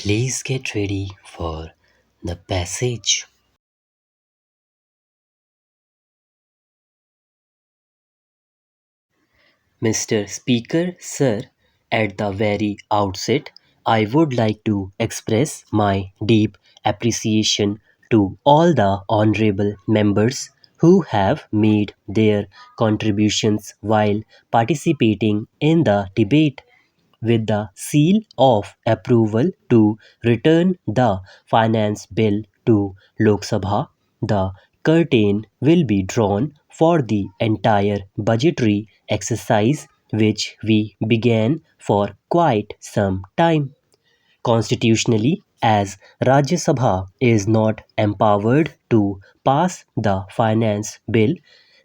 Please get ready for the passage. Mr. Speaker, sir, at the very outset, I would like to express my deep appreciation to all the honorable members who have made their contributions while participating in the debate. With the seal of approval to return the finance bill to Lok Sabha, the curtain will be drawn for the entire budgetary exercise which we began for quite some time. Constitutionally, as Rajya Sabha is not empowered to pass the finance bill,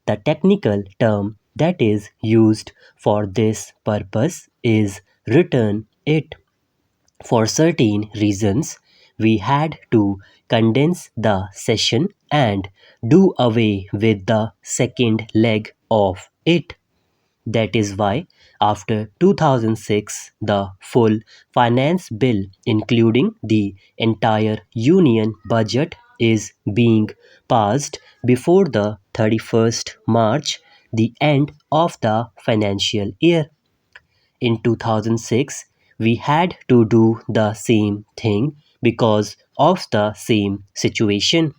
the technical term that is used for this purpose is return it. For certain reasons, we had to condense the session and do away with the second leg of it. That is why, after 2006, the full finance bill, including the entire union budget, is being passed before the 31st March, the end of the financial year. In 2006, we had to do the same thing because of the same situation.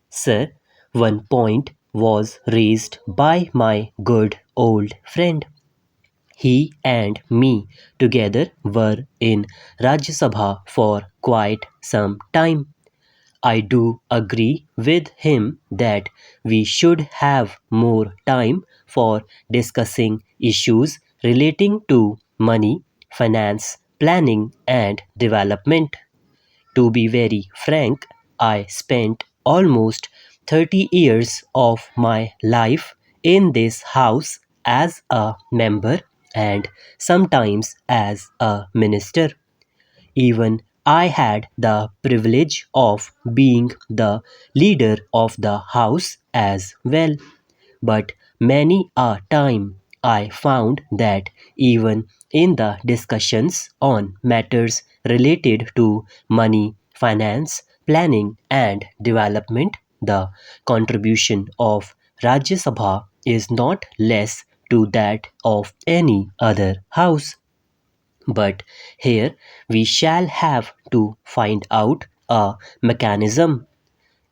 Sir, one point was raised by my good old friend. He and me together were in Rajya Sabha for quite some time. I do agree with him that we should have more time for discussing issues relating to money, finance, planning, and development. To be very frank, I spent almost 30 years of my life in this house as a member and sometimes as a minister. Even I had the privilege of being the leader of the house as well. But many a time I found that even in the discussions on matters related to money, finance, planning, and development, the contribution of Rajya Sabha is not less to that of any other house. But here we shall have to find out a mechanism.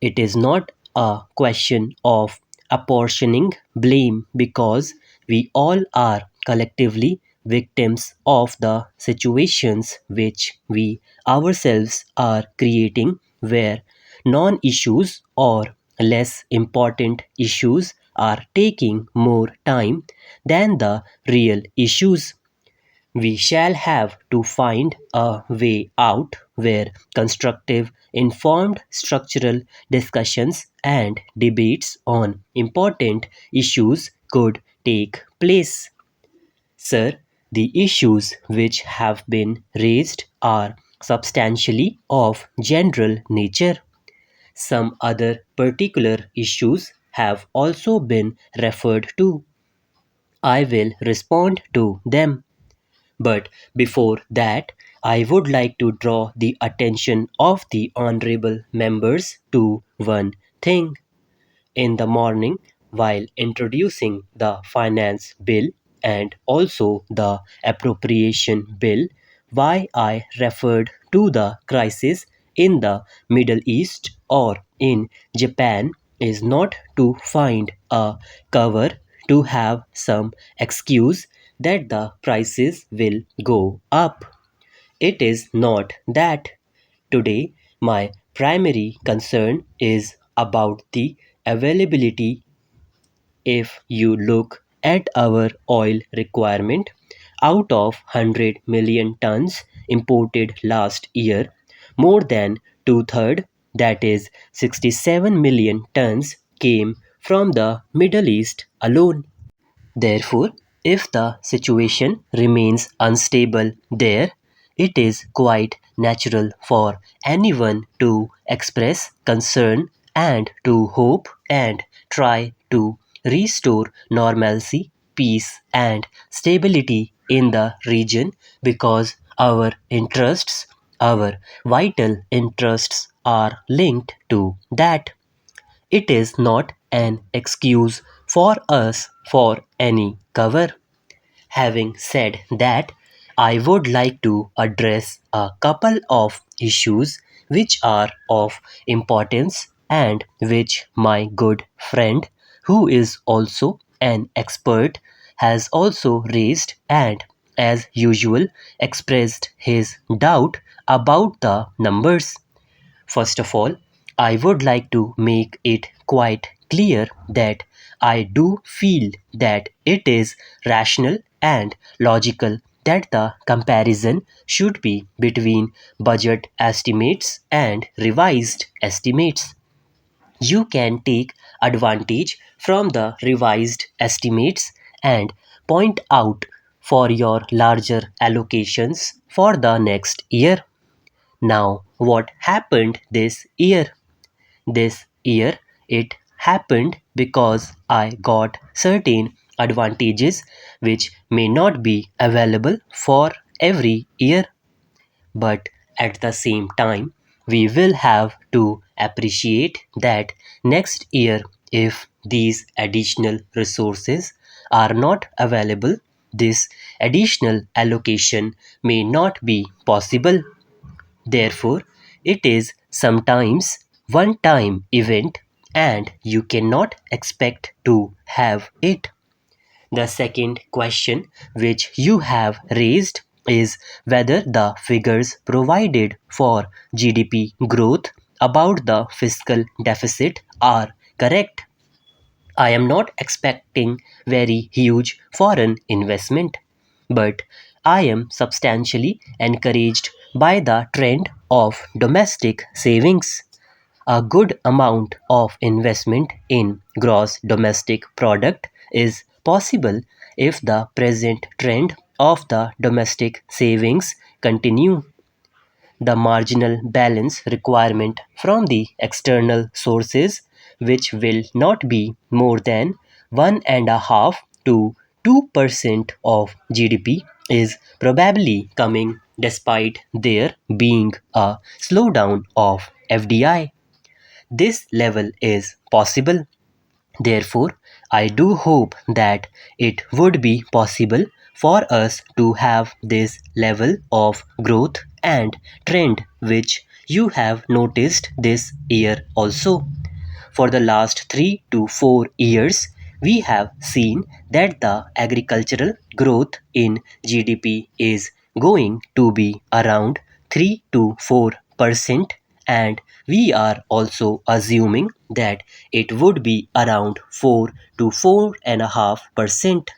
It is not a question of apportioning blame because we all are collectively victims of the situations which we ourselves are creating, where non issues or less important issues are taking more time than the real issues. We shall have to find a way out where constructive, informed structural discussions and debates on important issues could take place. Sir, the issues which have been raised are substantially of general nature. Some other particular issues have also been referred to. I will respond to them. But before that, I would like to draw the attention of the honorable members to one thing. In the morning, while introducing the finance bill and also the appropriation bill, why I referred to the crisis in the Middle East or in Japan is not to find a cover to have some excuse that the prices will go up. It is not that. Today, my primary concern is about the availability. If you look at our oil requirement, out of 100 million tons imported last year, more than two-thirds, that is 67 million tons, came from the Middle East alone. Therefore, if the situation remains unstable there, it is quite natural for anyone to express concern and to hope and try to restore normalcy, peace, and stability in the region because our interests our vital interests are linked to that. It is not an excuse for us for any cover. Having said that, I would like to address a couple of issues which are of importance and which my good friend, who is also an expert, has also raised and, as usual, expressed his doubt about the numbers. First of all, I would like to make it quite clear that I do feel that it is rational and logical that the comparison should be between budget estimates and revised estimates. You can take advantage from the revised estimates and point out for your larger allocations for the next year. Now, what happened this year? This year, it happened because I got certain advantages which may not be available for every year. But at the same time, we will have to appreciate that next year, if these additional resources are not available, this additional allocation may not be possible. Therefore, it is sometimes one-time event and you cannot expect to have it. The second question which you have raised is whether the figures provided for GDP growth about the fiscal deficit are correct. I am not expecting very huge foreign investment, but I am substantially encouraged by the trend of domestic savings. A good amount of investment in gross domestic product is possible if the present trend of the domestic savings continue. The marginal balance requirement from the external sources, which will not be more than 1.5 to 2% of GDP, is probably coming despite there being a slowdown of FDI. This level is possible. Therefore, I do hope that it would be possible for us to have this level of growth and trend which you have noticed this year also. For the last 3 to 4 years, we have seen that the agricultural growth in GDP is going to be around 3 to 4%, and we are also assuming that it would be around 4 to 4.5%.